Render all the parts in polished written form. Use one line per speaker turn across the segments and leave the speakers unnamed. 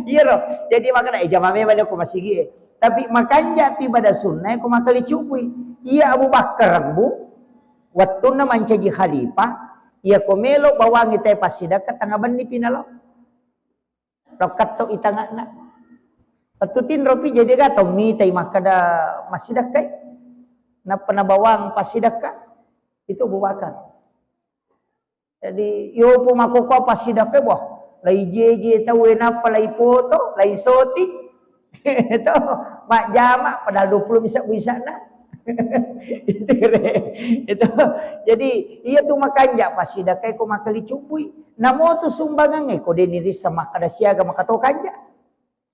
Iya loh. Jadi makanya jamame mana aku masih gie. Tapi makanya tiba dah sunnah aku makali cupui. Iya Abu Bakar bu. Waktu na mancaji khalifah. Iya komelo bawang ite pasida ka tanga bani pinalo. Rokat to itanga na. Patutin ropi jadi ka mi tay makada masida kay. Na panabawang pasida ka. Itu Abu Bakar. Jadi yo po makukuha pasida kay boh. Lai jeje tahu apa lai foto, lai soti. Itu mak jamak padahal 20 bisa nah. itu jadi iya tu makanya pasida kay ko makali cupui. Namo tu sumbangan ko deniris sama kada siaga makatokanya.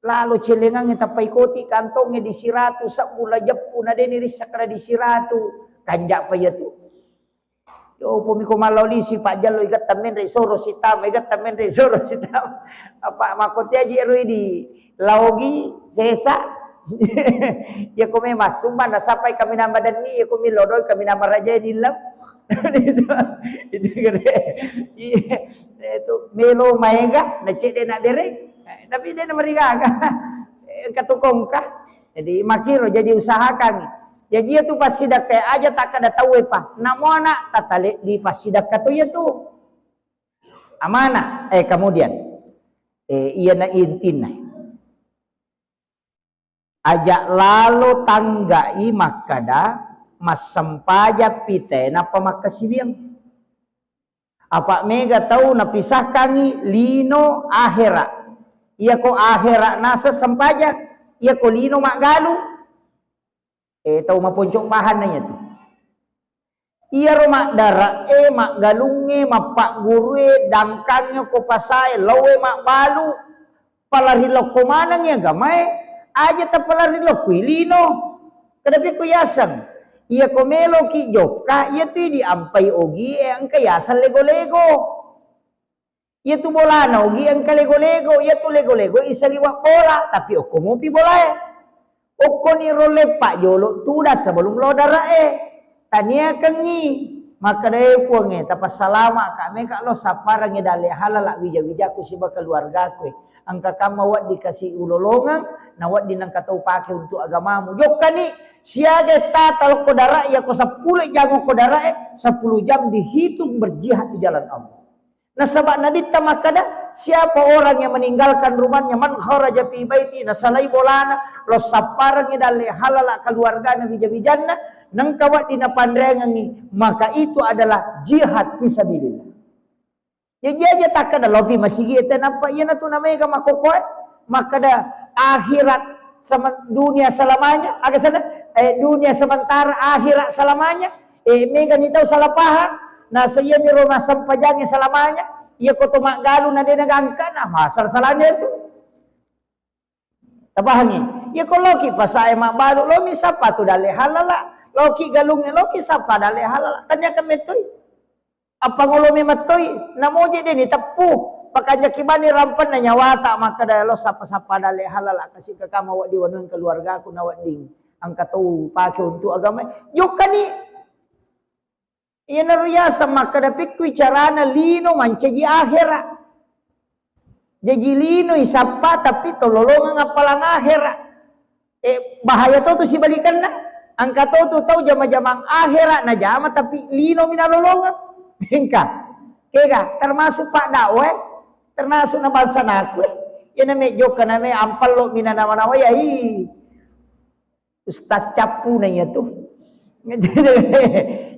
Lalu celengang kita paikoti kantongnya di siratu sak mula jepu na deniris sakara di siratu. Kanja pa ya tu. Yo pumiko maloli si Pak Jalo ikat tamen re soro sitam ikat tamen re soro sitam apa makoti aji roi di laogi sesa ya kome masumban na sampai kami nama dan ni ya kome lodoi kami nama raja di lam itu gede itu melo maega na cek nak derek tapi dia nak meriga katukong kah jadi makiro jadi usaha kami. Jadi itu pas sidak kayak aja tak ada tahu apa. Namo anak tatale di pas sidak katu ya tu. Amana kemudian iya na intin. Ajak lalu tanggai makada mas sempaja pite napa makasibiang. Apa mega tahu napisahkan lino akhira. Iya ko akhira nasa sempaja. Iya ko lino magalu. Tahu mapuncok bahan nanya tu. Iya rumah darah mak galunge mak pak gurue dangkangnya ko pasai lowe mak balu palarilo ko manang ya gamay aja ta palarilo kuilino kadapi ko yasan iya ko melo ki joka iya tu di ampai ogi ang kayasan lego-lego iya tu bola na ogi ang kalego-lego iya tu lego-lego isa liwak bola tapi oko mo pi bola Oko ni role Pak Jolo tudah sebelum lo darah tania kengi maka deh puange tapas salama kami kalau saparang dale halala wija ku siba keluarga ku angka kamu wat dikasih ulolongan nawat dinangkatau pakai untuk agamamu jokani siaga tatal ko darah ya ko 10 jam ko darah 10 jam dihitung berjihad di jalan Allah. Nah sebab Nabi tamakada siapa orang yang meninggalkan rumahnya man kharaja fi baiti nasalai bolana lo saparang dale halala keluargana bija-bijanna nang kawat dina pandrengangi maka itu adalah jihad fisabilillah. Ya aja takada lopi masih kita nampak ya tu namanya makokoy maka dah akhirat sama dunia selamanya ada sana dunia sementara akhirat selamanya mega ni tahu salah paham. Nah saya ni rumah sampajangnya selamanya. Ia koto mak galu na dia nagangka na masal salahnya itu. Tapahangi. Ia ko loki pasai mak balu lomi sapa tu dale halala. Loki galungnya loki sapa dale halala. Tanya kami tu. Apa ngolomi matoi? Namoje dia ni tepu. Pakanya kibani rampan na nyawata maka dah lo sapa-sapa dale halala kasih ke kamu wak diwanun keluarga aku nawat ding. Angkat tu pakai untuk agama. Joka ni iya naruyasa maka dapat kui carana lino mancaji akhirat. Jadi lino isapa tapi tololongan apalang akhirat. Bahaya tu si balikan na. Angka tu tahu jama-jama akhirat na jama tapi lino minalolongan. Hingga. Kega termasuk Pak Dawe, termasuk na balsa naku. Ya na medyo ka na may ampal lo minanawa-nawa ya Ustaz capu na ya tu.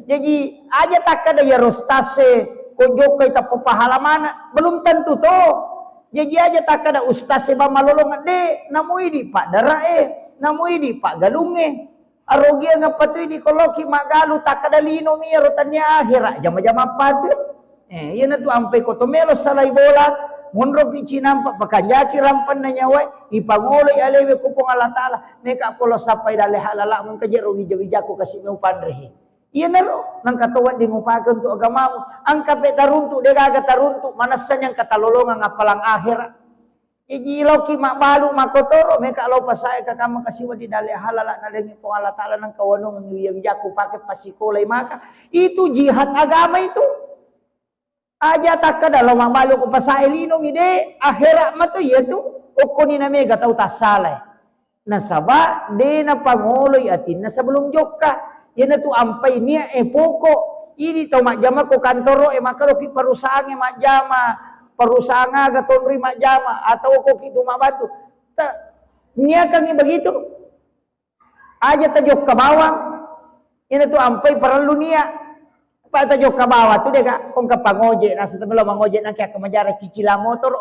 Jadi aja tak ada ya rostase kojok kita pahalaman belum tentu toh. Jadi aja tak ada ustase ba malolong de namui di Pak Darae, namui di Pak Galunge. Arogia ngapatu di koloki magalu tak ada lino mi rotanya akhirat jama-jama apa tu. Iya na tu ampe kotomelo salai bola monro ki cinampa pakajaki rampan na nyawa ipangolo alewe kupong Allah taala meka polo sapai dale halala mun kajero wija-wijaku kasih meu padrehi. Iya naro nang katawa di ngupakeun untuk agamamu angka pe taruntuk degaga taruntuk manasan yang katalolongan apalang akhirat. Iji loki mak balu makotoro meka lo pasai ka kama kasiwa di dale halala na lengi po Allah taala nang kawanong ng wijaku pakai pasikolay maka itu jihad agama itu. Aja tak kada lo mamalo ko pasai lino ide akhirat mato yetu oko ni na mega tau tasalay. Nasaba de na pangoloy atin na sebelum joka. Yan na tu ampay niya poko. Ini tau makjama ko kantoro makalo ki perusahaan makjama. Perusahaan aga tonri makjama atau ko ki dumabatu. Niya kang begitu. Aja tajok ke bawah. Yan na tu ampay perlu niya. Pak tajok ke bawah tu dia kak kong ke pangojek nasa sebelum mangojek nak ke menjara cicilan motor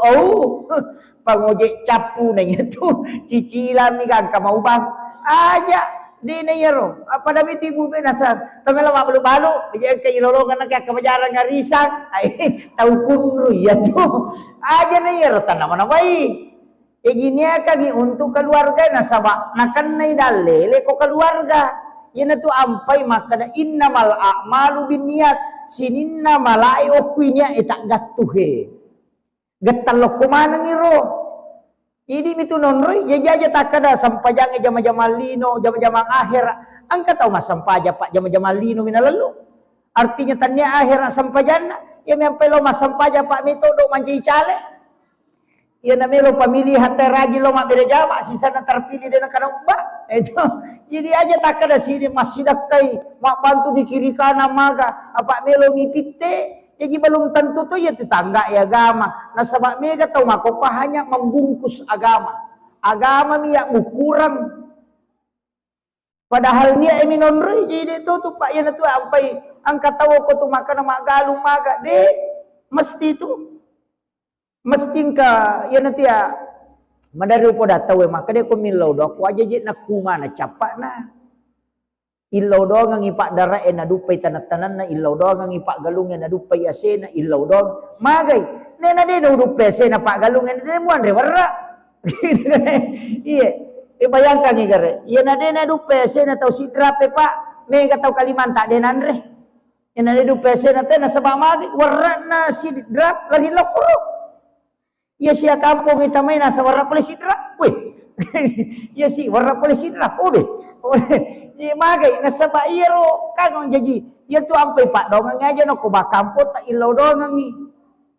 pangojek capu nanya tu cicilan ni kan mau bang aja di nayaro apa dah tibu be nasa tengah lama belum balu dia ke ilolongan nak ke menjara ngarisan tahu kunru ya tu aja nayaro tanam mana baik gini kami untuk keluarga nasaba nakan nay dalele ko keluarga. Yan na to ampay makada innamal a'malu binniyat sininna malai okuinya itak gattuhe gattalok kumanang iro idi mitu nonroy jaja takada sampajang jama-jama lino jama-jama akhir angka tahu mas sampaja pak jama-jama lino minalalu artinya tanya akhir sampajana ya mempai lo mas sampaja pak mito do manci cale ya namelo pemilihan teragi lo mak beda jawa sisa na terpilih dan kana ubah itu jadi aja tak ada sini masih dakai mak bantu di kiri kanan maga apa melo ngipite jadi belum tentu tuh ya tetangga ya agama nah sebab mega tahu mak kok hanya membungkus agama miak ukuran padahal dia eminonre jadi itu tuh pak ya tuh ampai angkat tahu ko tuh makan mak galung maga deh mesti itu mesti ka ya nanti ya madari po dataw maka dia ko milaw do ko aja jit na kuma na capak na ilaw do nga ipak dara na dupay tanatanan na ilaw do nga ipak galungin na dupay ase na ilaw do magay nena de no dupay ase na pak galungin de mo andre warra iya bayangkan ni gare iya na de na dupay ase na taw sidrape pa mega taw Kalimanta de nanre ina de dupay ase na te na sabang magay warra na sidrap lagi lokro. Ya siya kampung kita may nasa warna pala sidra. Weh. Ya si warna pala sidra. Obe. Ya magay nasa bairo kang jadi. Ya tu ampai pak dongang aja no ko ba kampot ta ilaw dongang ni.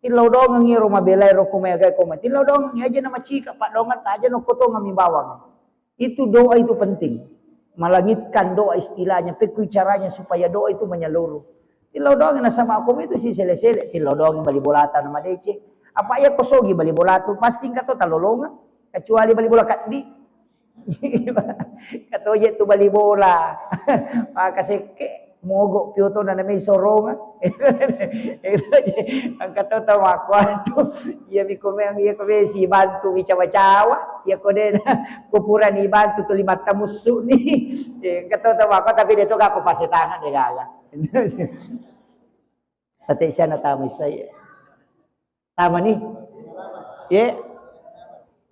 Ilaw dongang ni rumah belai ro ko may agay ko ilaw dongang aja na macika pak dongang ta aja no ko to ngami bawang. Itu doa itu penting. Malangitkan doa istilahnya, peku caranya supaya doa itu menyeluruh. Ilaw dongang nasa makom itu si sele-sele. Ilaw dongang bali bolatan nama dece. Apa ya kosogi bali bola tu pasti kato talolonga kecuali bali bola kaddi kato je tu bali bola maka seke mogok pioto na may soronga ang kato tawa tu ya mi kome ang iya kome si bantu mi cawa-cawa ya kode kupuran ni bantu tu lima tamusu ni kato tawa ko tapi dito ka ko pasitangan de gaga tate siya na tamis saya tama nih, ya,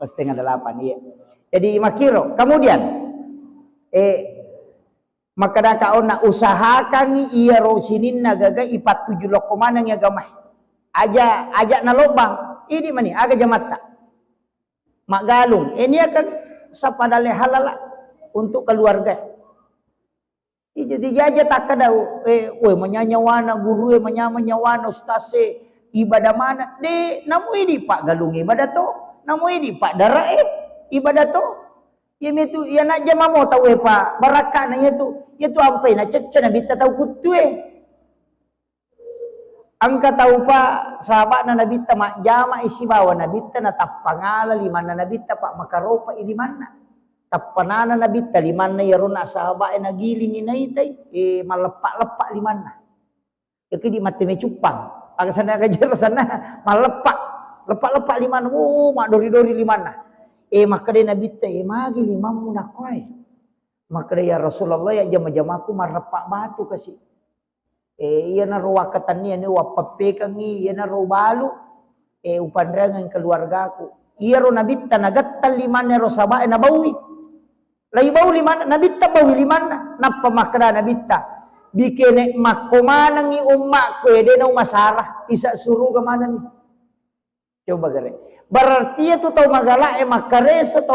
setengah 8, ya. Jadi makiro, kemudian, maka dah kau nak usahakan iya rosinin nagaga ipat 7 lokomanang ya gamai, aja na lobang, ini mani, aga jamata, mak galung, ini akan sapadale halala untuk keluarga. Jadi aja tak ada, menyanyawana guru, menyanyawana ustase. Ibadah mana? De, namu ini pak galung ibadah to, namu ini pak darah ibadah to. Ya itu ya nak jama mau tahu pak barakat na ya tu ampai na cecah na bita tahu kutu Angka tahu pak sahabat na nabita mak jama isi bawa nabita na tapangala limana nabita pak makaropa di mana? Tapanana nabita limana ya rona sahabat na giling inaitai malepak-lepak limana. Jadi di mati me cupang. Aga sana kejar sana lepak liman mak dori limana maka dia nabi teh magi limamu nakwai maka dia ya Rasulullah ya jama-jamaku marlepak batu kasih iya na ruwakatan niya ni wapapekang iya na balu upandrangan keluargaku iya ro nabi ta nagattal liman ro sabae na bawi lay bawi liman nabi ta bawi liman napa makra nabi ta bikin makomanang ni ummak ko ede na umasarah isa suruh ke mana nih coba gare berarti itu tau magala makareso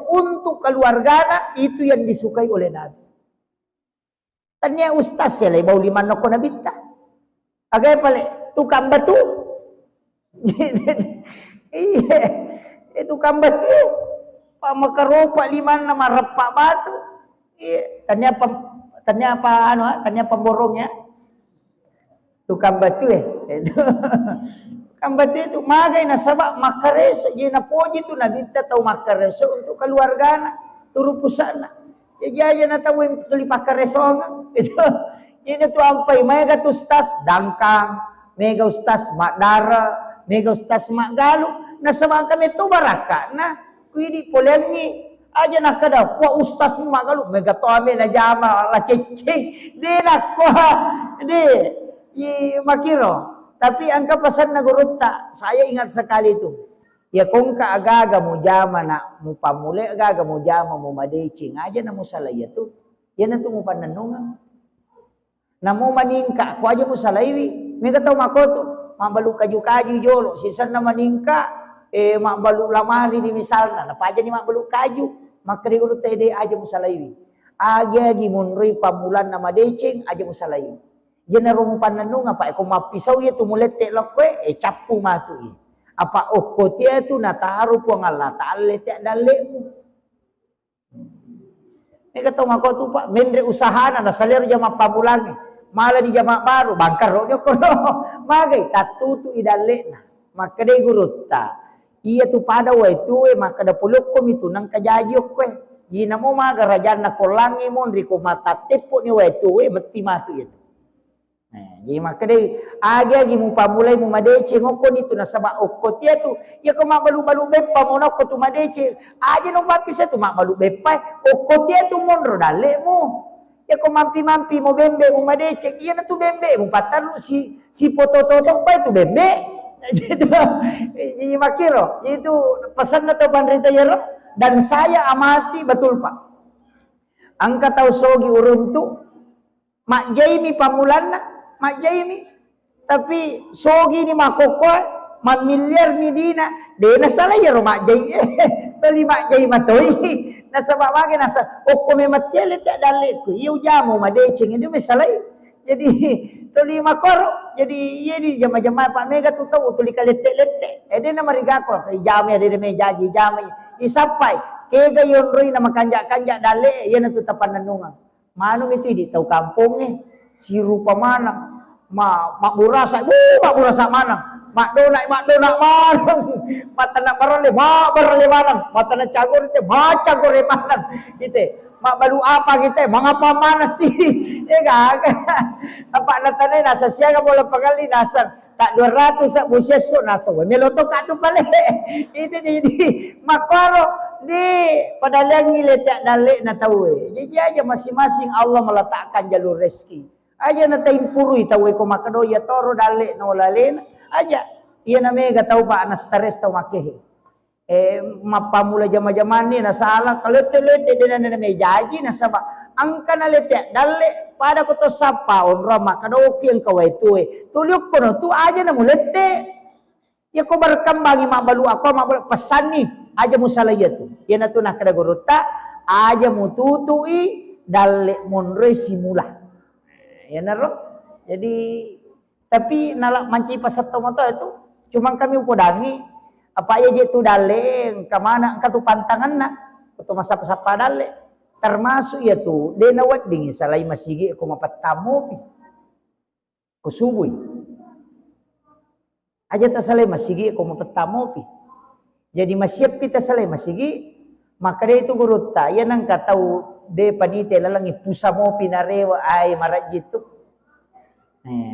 untuk keluarga itu yang disukai oleh Nabi tanya ustaz ya lebau liman ko nabita agay pale tukang batu. Iya, tukang batu. Pamakaropa liman nama repak batu. Iya, tanya pemborongnya. Tukang batu Tukang batu itu magai na sabak makareso je na poji tu na binta tau makareso untuk keluarga na turu pusana. Ya aja na tau yang tuli makareso itu. Ini tu ampai mega tu ustas dangkang, mega ustas makdara, mega ustas makgalu. Na sabak kami tu baraka na kuidi polengi aja nak kada wa ustas ni makgalu mega to ame na jama la cecing de nak ko de makiro. Tapi angka pesan na gurut tak, saya ingat sekali itu. Ya kong ka aga-aga mo jama na mo pamuli, aga-aga mo jama mo madecing, aja na mo salaya tu. Yan na tu mo pananungan. Na mo maningka, ko aja mo salaywi. May kataw makoto, mabalu kaju-kaju jolo, sisan na maningka, mabalu lamari ni misalna, napaja ni mabalu kaju, makri gurut tayo aja mo salaywi. Aga gimunri pamulan na madecing, aja mo salaywi. Yan na rumo pananungan pa, kung mapisaw ya tumulete lakwe, capu matu apa okot ya tu nataru po ang Allah ta'ala te dali mo. May kataw makoto pa, mendre usaha na nasalir jama pamulan mala di jama baru, bangkar ro ko no. Magay, katutu idali na, makade gurutta. Iya tu pada way tu makada pulok ko mitu nang kajayok ko Gina mo magarajan na kolangi mo, riko matatipo ni way tu beti matu itu. Jadi makade aga gi mo pamulay mo madece ngoko nito na saba okot ya tu ya ko mabalu-balu bepa mo na ko tu madece aja no mapisa tu mabalu bepa okot ya tu monro dale mo ya ko mampi-mampi mo bembe mo madece iya na tu bembe mo patalu si foto-foto pa itu bembe. Jadi makiro itu pesan na to bandrita yaro dan saya amati betul Pak. Angka tau sogi uruntu mak Jaimi pamulanna Mak Jaimi, tapi sogi ni makoko, miliar ni dina, dena salah ya Mak Jaimi, tali Mak Jaimi matoi, nasa bawagi nasa, okome matiale tak dalek ku, iu jamu madecing itu misalnya, jadi tali makoro, jadi iya di jama-jama Pak Mega tu tahu tuli kalete-lete, dena marigako, jami ada me jaji jami, isapai, kega yon roi nama kanjak-kanjak dalek, iya na tu tapananungan, manu itu di tahu kampungnya. Si rupa mana mak burasa mana mak donak mana mata nak barale mana mata nak cagur itu cagur mana gitu mak balu apa gitu mengapa mana sih kagak apa natane nasa siaga bola pengali nasa tak 200 sak buseso nasa meloto kadu pale itu jadi makaro di padahal ngiletak dalek na tahu jadi aja masing-masing Allah meletakkan jalur rezeki aja na taimpurui tahu ko makado ya toro dale no lalen aja iya na mega tahu pa na stress tahu makehe mapamula jama-jaman ni na sala kalete-lete dina na me jaji na saba angka na lete dale pada ko to sapa onra makado kiang kawai tuwe tulyuk ko no tu aja na mulete ya ko berkembang mabalu ako mabalu pesan ni aja musalaya tu ya na tu na kada gorota aja mututui dale monre simula ya naro jadi tapi nalak manci pasat tomato itu cuma kami upodangi apa ya je tu daleng kamana engka tu pantangan na tu masa-sapa dale termasuk ya tu dena wat dingi salai masigi ko mapatamu pi ko subuy aja ta salai masigi ko mapatamu pi jadi masyep kita salai masigi maka dia itu guruta ya nang katau de panite lalangi pusamo pinarewa ay marat gitu.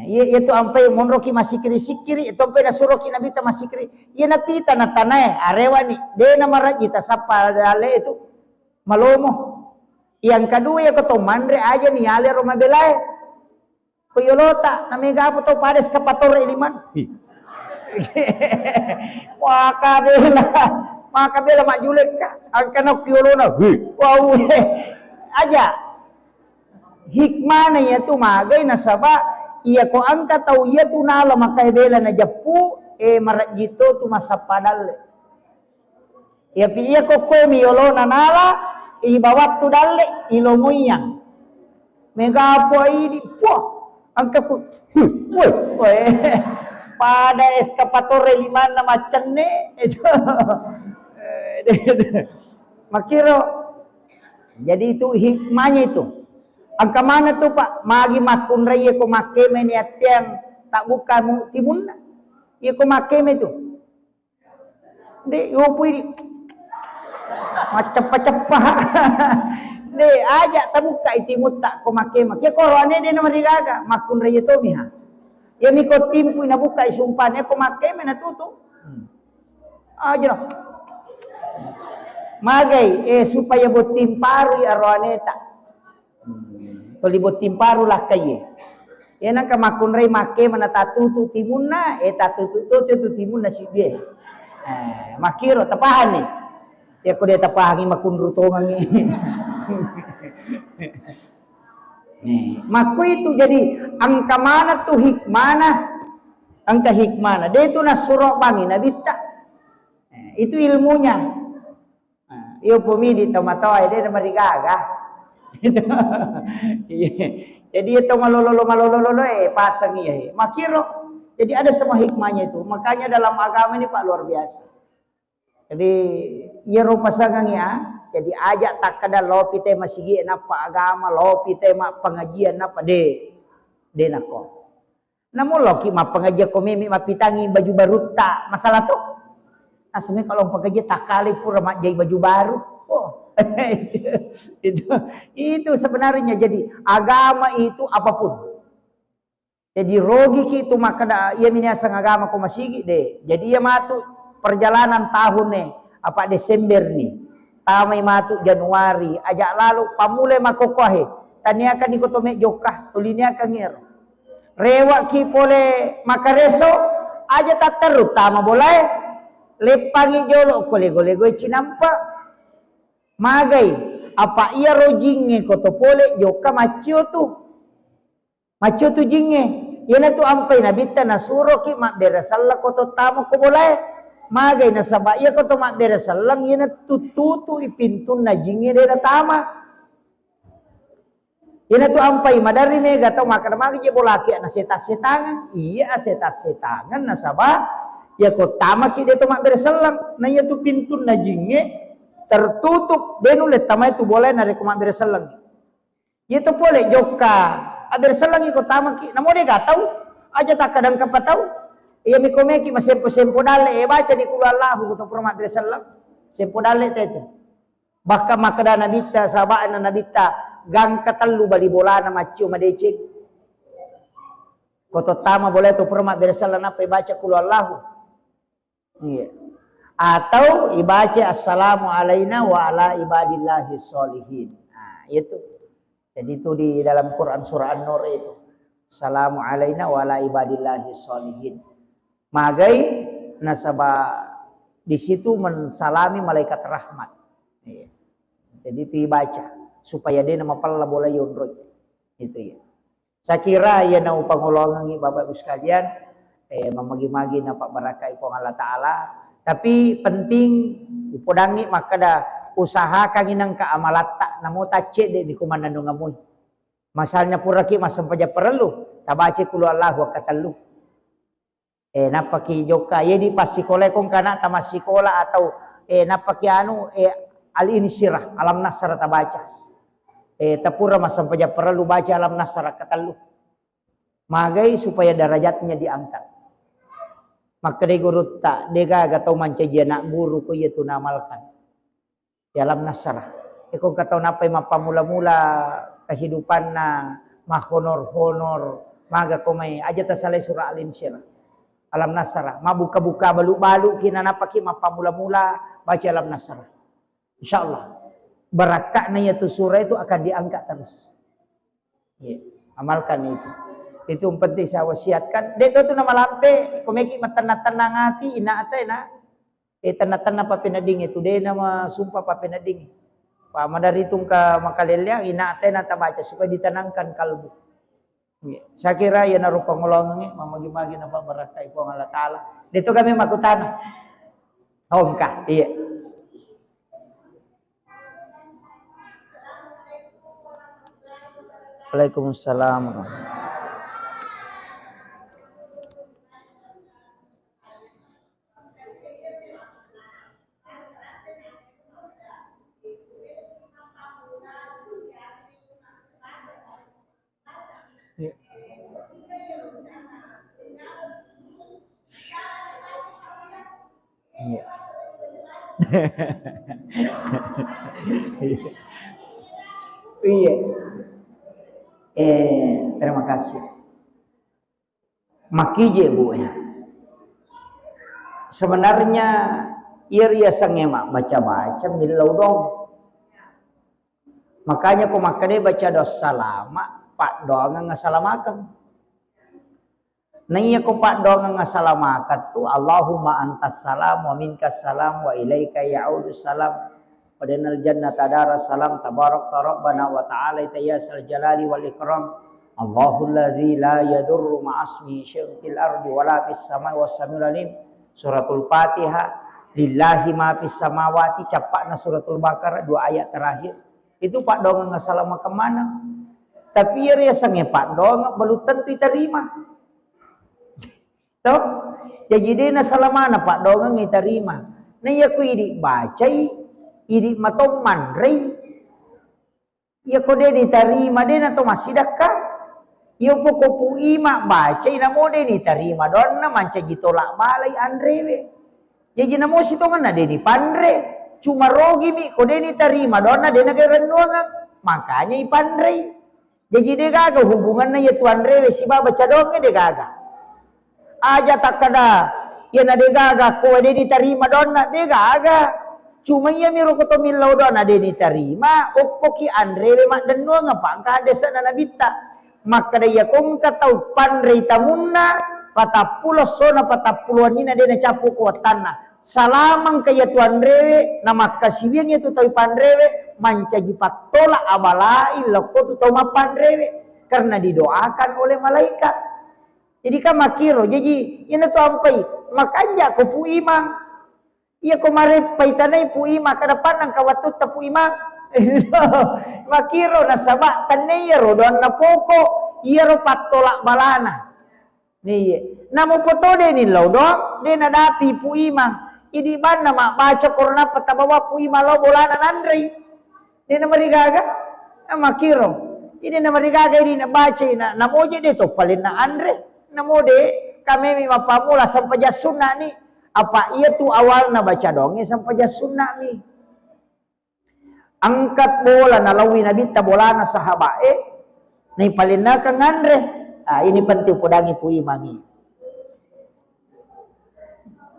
Iya itu ampai monroki masikiri sikiri itu ampai nasuroki nabita masikiri. Iya napita na tanay arewa ni de na marat kita sapa dale itu malomo. Yang kedua ya keto mandre aja mi ale roma belai. Koyolota na mega po to pades kapator iliman. Wah kabela makabela mak julek ka angkana kiolona. Wow aja hikmah na ya tu magay na saba iya ko angka tau iya tu nala makay bela na japu marat jito tu masapadal ya pi iya ko mi yolo na nala ibawat tu dalle ilomuyang mega po ini po angka ko pada eskapatore limana macam ni itu. Makiro. Jadi itu hikmahnya itu. Angka mana tu Pak? Magi makun raya ko makeme ni atiang tak buka mu timun. Ia ko makeme tu. Dek upui di. Macam-macam. Dek ajak tak buka timut tak ko makeme. Kia korone dia nama digaga makun raya tu miha. Ya mi ko timpu na buka isumpane ko makeme na tutu. Aja. Magai supaya botim paru ya roaneta. Kalau botim paru lah kaye. Ya nak makun rei make mana tatutu timunna tatutu tu timunna si dia. Makiro tapahan ni. Ya ko dia tapahan makun rutongan ni. Nih, maku itu jadi angka mana tu hikmana? Angka hikmana. Dia itu nasurok bangi nabi tak. Itu ilmunya. Iyo pumidi tomatoy dia nama digaga. Jadi itu malolo pasang iya. Makiro. Jadi ada semua hikmahnya itu. Makanya dalam agama ini Pak luar biasa. Jadi iya pasangan ya. Jadi ajak tak kada lopi tema sigi napa agama lopi tema pengajian napa de nako. Namun loki ma pengajian komimi ma pitangi baju baru tak masalah tuh. Nah sebenarnya kalau pengajian tak kali pura mak jadi baju baru. Oh. itu sebenarnya jadi agama itu apapun. Jadi rogi itu maka ia minasang agama ko masigi de. Jadi ia matu perjalanan tahun nih apa Desember nih. Tamai matu Januari ajak lalu pamule makokohe tania akan ikutome jokah tulinya akan ngir rewa ki pole makareso aja tak terutama boleh lepangi jolo kole-gole cinampa magai apa ia rojinge koto pole joka macio tu jinge yana tu ampai nabita nasuro ki mak berasalla koto tamu ko boleh magai nasaba iya ko to mak berasalang yana tututu ipintun na jinge de tama yana tu ampai madari mega to maka magi je bolaki na setangan iya setangan nasaba ya ko tama ki de to mak berasalang na iya tu pintun na jinge tertutup benule tama itu boleh na ko mak berasalang iya to boleh joka berasalang ko tama ki namo de gatau aja tak kadang kapatau. Iya mikomeki sempo dale baca di kulu Allahu kuto Muhammad sallallahu sempo dale itu. Bahkan makada nabita sahabana nabita gang katallu bali bolana macu madecik. Koto tama boleh tu Muhammad sallallahu apa baca kulu Allahu. Iya. Atau ibaca assalamu alaina wa ala ibadillahi sholihin. Nah, itu. Jadi itu di dalam Quran surah An-Nur itu. Assalamu alaina wa ala ibadillahi sholihin. Magai nasabah di situ mensalami malaikat rahmat. Jadi itu dibaca supaya dia nama palla bola yondroi. Itu ya. Saya kira ya nau pangolongan Bapak Ibu sekalian memagi-magi napa barakai pong Allah Taala. Tapi penting upodangi maka dah usaha kanginang ka amalata namo tace de di kumandandong amoy. Masalnya pura ki masam paja perlu tabace kulu Allah wa katallu. Napaki joka ye di pasikola kong kana tamasikola atau napaki anu al-insyirah alam nasr ta baca tapura masam paja perlu baca alam nasr katallu magai supaya derajatnya diangkat maka de guru tak dega gatau manca je nak guru ko ye tu namalkan di alam nasr kong katau napai mapa mula-mula kehidupan na mahonor-honor maga komai aja tasalai surah al-insyirah alam nasrah, mabuka-buka balu-balu kina napaki mapa mula-mula baca alam nasrah. Insyaallah barakahnya itu surah itu akan diangkat terus. Ya, amalkan itu. Itu penting saya wasiatkan. Deto tu nama lampe komeki matenang-tenang hati ina atena. Tenang-tenang pa pinading itu de nama sumpah pa pinading. Pa madari tung ka makalelya ina atena ta baca supaya ditenangkan kalbu. Saya kira ya naruh pengolongan mamagi-magi napa barakai pong Allah Taala. Dito kami makutana. Oh engkah, iya. Waalaikumsalam. Iya. Terima kasih. Makije bu ya. Sebenarnya ia sangemak baca-baca milau dong. Makanya kau makanya baca dos salama, pak doang ngasalamakan. Nanya ko pak doang ngasalamakan tu Allahumma antas salam wa minkas salam wa ilaika ya'udu salam wa danal jannata dara salam tabarak rabbana wa ta'ala tayyasal jalali wal ikram Allahul ladzi la yadurru ma'asmi syai'un fil ardi wala fis samai was samiul alim. Suratul Fatihah, lillahi ma fis samawati, capakna suratul Baqarah 2 ayat terakhir. Itu pak doang ngasalama kemana? Tapi ya sange pak doang belum tentu diterima. Tahu? Jadi dia na salamana pak doang diterima. Nah ya ku idi bacai, idi matom mandrei. Ya ko dia diterima dia na to masih dakka. Yo poko ima baca ina mo de ni tarima don na manca gitolak balai andrewe. Jadi na mo sitongan na de ni pandre. Cuma rogi mi ko de ni tarima don na de na kerenungan. Makanya ipandre. Jadi de gaga hubungan na ya tu andrewe si baba cadong de gaga. Aja tak kada ya na de gaga ko de ni tarima don na de gaga. Cuma ya mi rokoto milau don na de ni tarima okko ki andrewe mak denungan pa ka desa na nabita. Maka dia kong katau pandrei tamunna patapulo sona patapuluan nina dia na capu kuatanna salamang kaya tuan rewe na makasibian itu tau pandrewe mancaji patola abalai loko tu tau mapandrewe karena didoakan oleh malaikat. Jadi kan makiro jadi ina tu ampai makanya ko pu imang iya ko mare paitanai pu imang kada panang kawatut ta pu imang. Makiro na sabak tanay rodon na poko iro patolak balana niye namo poto de ni lodong de na dati pu imang idi ban na baca korona patabawa pu imang lo bolana nandri de na marigaga makiro idi na marigaga idi na baca na namoje de to palin na andre namode kami mi mapamula sampai sunna ni apa iya tu awal na baca donge sampai sunna ni angkat bola nalawi nabi bola na sahabae ni palina kang andre. Ini penting podangi pu imangi.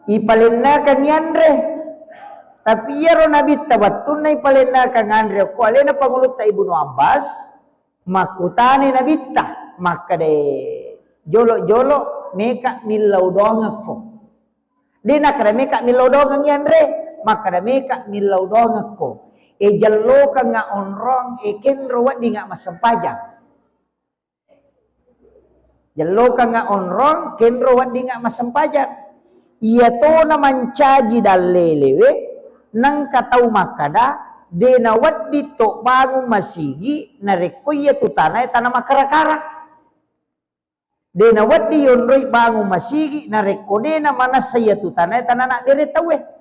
Ipalina kang andre. Tapi ya ro nabi tabatun na ipalina kang andre ko alena pangulut ta Ibnu Abbas makutani nabi ta maka de jolo-jolo meka milau dong ko. Dina kada meka milau dong ni andre maka da meka milau dong ko. Jallo ka nga onrong kenro wadi nga masempajang. Jallo ka nga onrong kenro wadi nga masempajang. Iya to na mancaji dalelewe nang katau makada de na wadi to bangun masigi na rekoya tu tanay tanah makarakara. De na wadi yonroy bangun masigi na rekode na manasaya tu tanay tanah nak deretawe.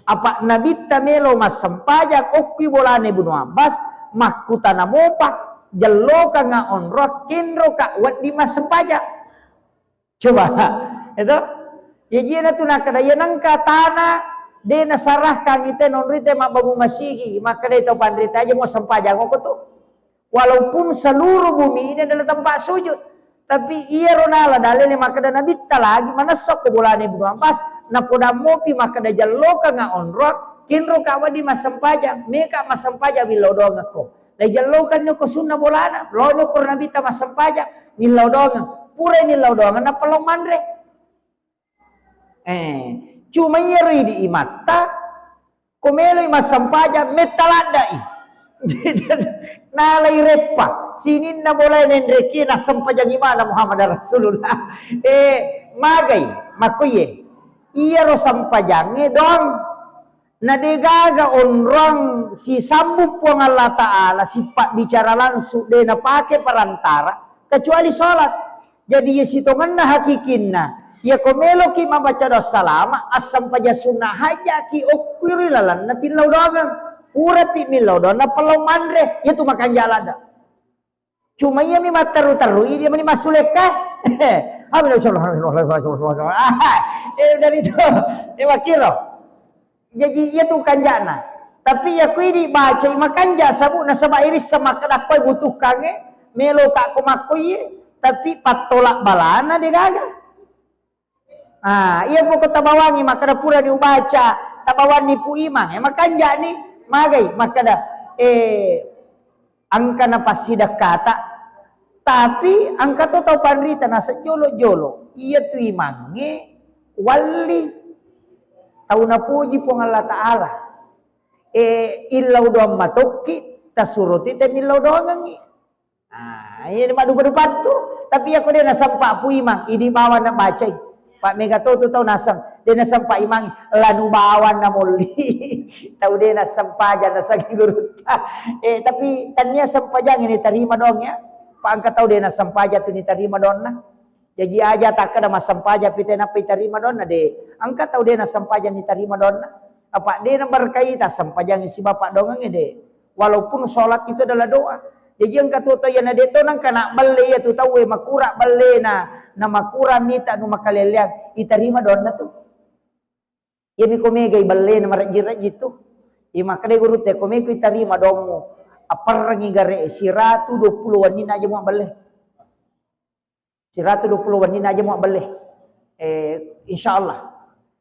Apa nabi tamelo mas sempajak okki bolane Ibnu Abbas makutana mopa jello ka nga onrok kinro ka wadi mas sempajak. Coba itu ya jina tu nakadaya nang katana de nasarah kang ite nonrite mababu masigi maka de to pandrita aja mau sempajak kok tu. Walaupun seluruh bumi ini adalah tempat sujud tapi iya ronala dalile maka da nabi lagi manasok ke bolane Ibnu Abbas na poda mopi maka da jallo ka nga onrok kinro ka wadi masempajang meka masempajang bilodong ko da jallo kan ko sunna bolana lono ko nabi ta masempajang nilodong pure nilodong na pelong mandre cuma yeri di imata komelo masempajang metaladai nalai repa sinin na boleh nendreki na sempajang imana Muhammad Rasulullah magai makuye iya ro sampajange dong na degaga onrong si sambut puang Allah Ta'ala si pak bicara langsung de na pake perantara kecuali sholat jadi ya sitongan na hakikinna ya komelo ki mabaca dos salama asam paja sunnah haja ki okuri lalan na tilau dongan urati milau don na pelau mandre ya tu makan jalan dah cuma iya mi mataru-taru ini mani masuleka dari itu wakiro Jadi ia tu kanjana. Tapi ya kui di baca makanja sabu na sama iris sama kada koi butuh kange melo kak komakoi tapi patolak balana dia gagal. Ia pokok tabawangi makada pura diubaca tabawan ni pu imang makanja ni magai makada angka na pasida kata tapi angka to tau panrita na sejolo-jolo ia tu imange wali tau na puji pong Allah Ta'ala ilaw doang matoki tasuruti te milaw doang ngi ini madu-madu tu tapi aku dia nasampa pu imang idi bawa na bacay Pak Megatoto tau nasam dia nasampa imang lanu bawan na muli tau dia nasampa aja nasagi guruta tapi tanya sampajang ini terima dong ya Pak angka tau dia nasampa aja tu ni terima dong na jadi aja tak kada masampa aja pitena terima dong na de angka tau dia nasampa aja ni terima dong na apa dia berkaitan sampajang si bapak dong de walaupun sholat itu adalah doa jadi angka tu ya na de to nang kana balle ya tu tau makura balle na makura mita no makaleliang iterima don na tu ini komega balle na marajira gitu makade guru te komega iterima domo aparangi gare siratu 20 wanina aja mo balle siratu 20 wanina aja mo balle insyaallah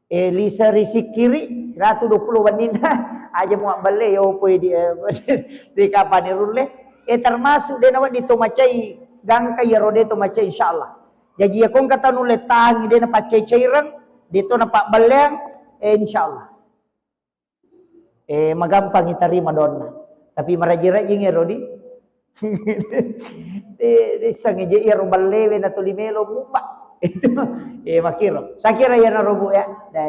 lisa risikiri 120 wanina aja mo balle yo poy di kapan rulle termasuk dia nawat dito macai gang kaya rode to macai insyaallah jadi akong kata nulet tangi dia na pacay cairan dito na pak baleng insyaallah magampang itarima doon na tapi marajira yung rodi di sangi je iro balewe na tulimelo mupa makiro sakira ya na robo ya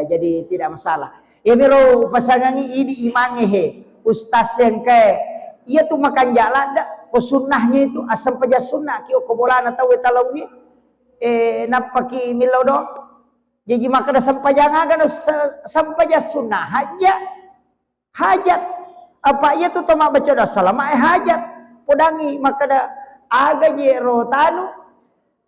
jadi tidak masalah miro pasangangi ini imange ustaz yang kay ia tu makan jalan dak ko sunnahnya itu asam paja sunnah kio kobolana tahu talawi napaki milaw do jadi maka da sampajang aga no sampaja sunnah hajat apa ia tu tama baca da salama hajat podangi maka da aga je rotanu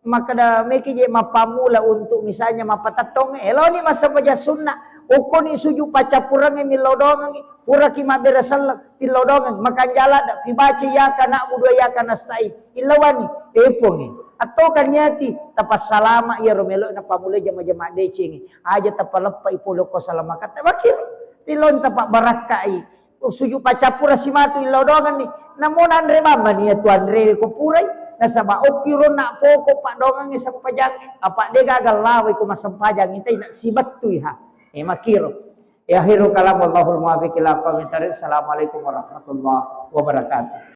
maka da meki je mapamula untuk misalnya mapatatong elo ni masampaja sunnah uko ni suju pacapurangi milaw dongangi pura kima berasal tilodongan makan jalan dak dibaca ya kana budu ya kana stai ilawani epongi atau kanyati tapas salama ya romelo na pamule jama-jama decingi aja tapalepa ipolo ko salama kata bakir tilon tapak barakai suju pacapura simatu ilodongan ni namon andre mama ni tu andre ko purai nasaba okiro na poko pak dongang sa pajang apa de gagal lawe ko masampajang intay na sibat tu ha makiro akhiru kalam wallahul muwaffiq ila aqwamit thariq. Assalamualaikum warahmatullahi wabarakatuh.